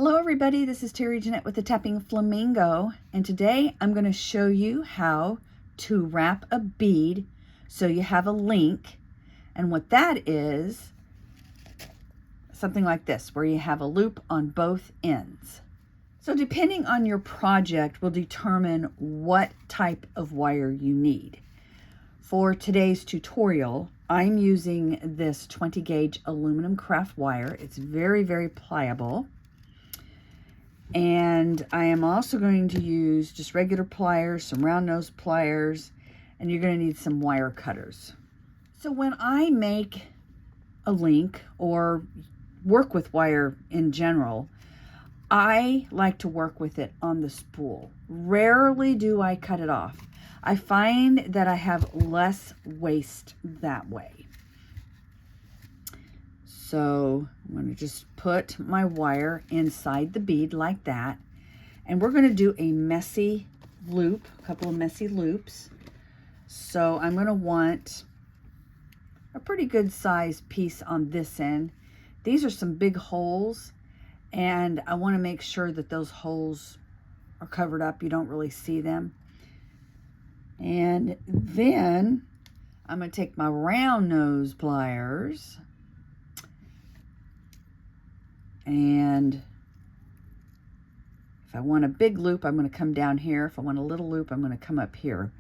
Hello everybody, this is Terry Jeanette with the Tapping Flamingo, and today I'm going to show you how to wrap a bead so you have a link. And what that is, something like this, where you have a loop on both ends. So depending on your project will determine what type of wire you need. For today's tutorial, I'm using this 20 gauge aluminum craft wire. It's very, very pliable. And I am also going to use just regular pliers, some round nose pliers, and you're going to need some wire cutters. So when I make a link or work with wire in general, I like to work with it on the spool. Rarely do I cut it off. I find that I have less waste that way. So I'm going to just put my wire inside the bead like that. And we're going to do a messy loop, a couple of messy loops. So I'm going to want a pretty good size piece on this end. These are some big holes, and I want to make sure that those holes are covered up. You don't really see them. And then I'm going to take my round nose pliers, and if I want a big loop, I'm going to come down here. If I want a little loop, I'm going to come up here.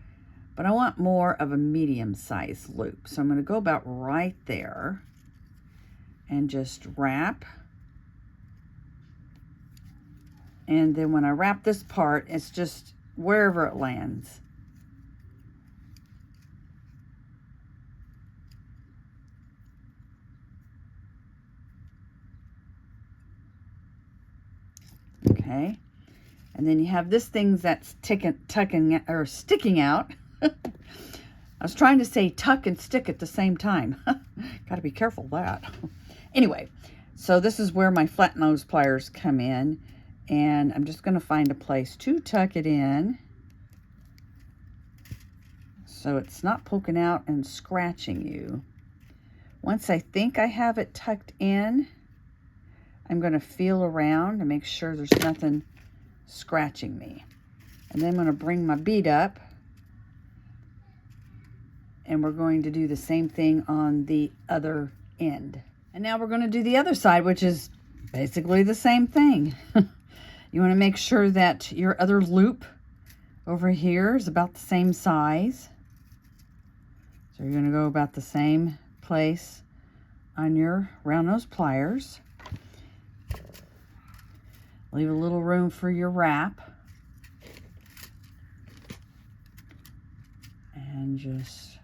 But I want more of a medium-sized loop. So I'm going to go about right there and just wrap. And then when I wrap this part, it's just wherever it lands. Okay, and then you have this thing that's sticking out. I was trying to say tuck and stick at the same time. Got to be careful of that. Anyway, so this is where my flat nose pliers come in, and I'm just going to find a place to tuck it in so it's not poking out and scratching you. Once I think I have it tucked in, I'm going to feel around and make sure there's nothing scratching me. And then I'm going to bring my bead up, and we're going to do the same thing on the other end. And now we're going to do the other side, which is basically the same thing. You want to make sure that your other loop over here is about the same size. So you're going to go about the same place on your round nose pliers. Leave a little room for your wrap. And just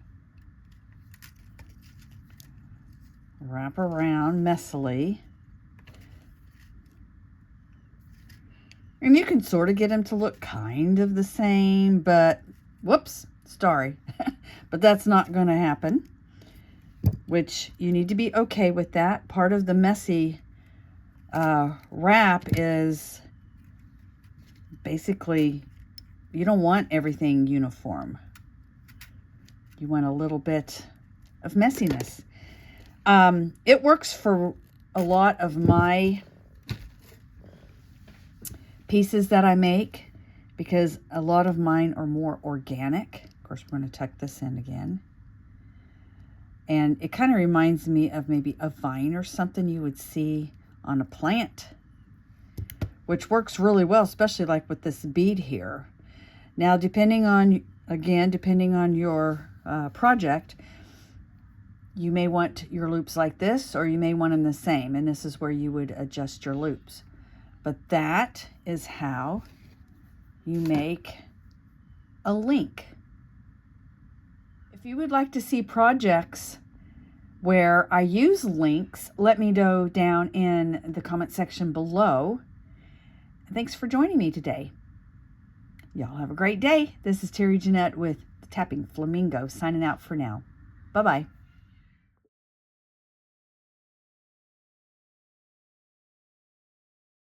wrap around messily. And you can sort of get them to look kind of the same, but whoops, sorry. But that's not going to happen, which you need to be okay with that. Part of the messy wrap is basically you don't want everything uniform. You want a little bit of messiness. It works for a lot of my pieces that I make because a lot of mine are more organic. Of course, we're going to tuck this in again. And it kind of reminds me of maybe a vine or something you would see on a plant, which works really well, especially like with this bead here. Now, depending on your project, you may want your loops like this, or you may want them the same, and this is where you would adjust your loops. But that is how you make a link. If you would like to see projects where I use links, let me know down in the comment section below. Thanks for joining me today. Y'all have a great day. This is Terry Jeanette with the Tapping Flamingo signing out for now. Bye-bye.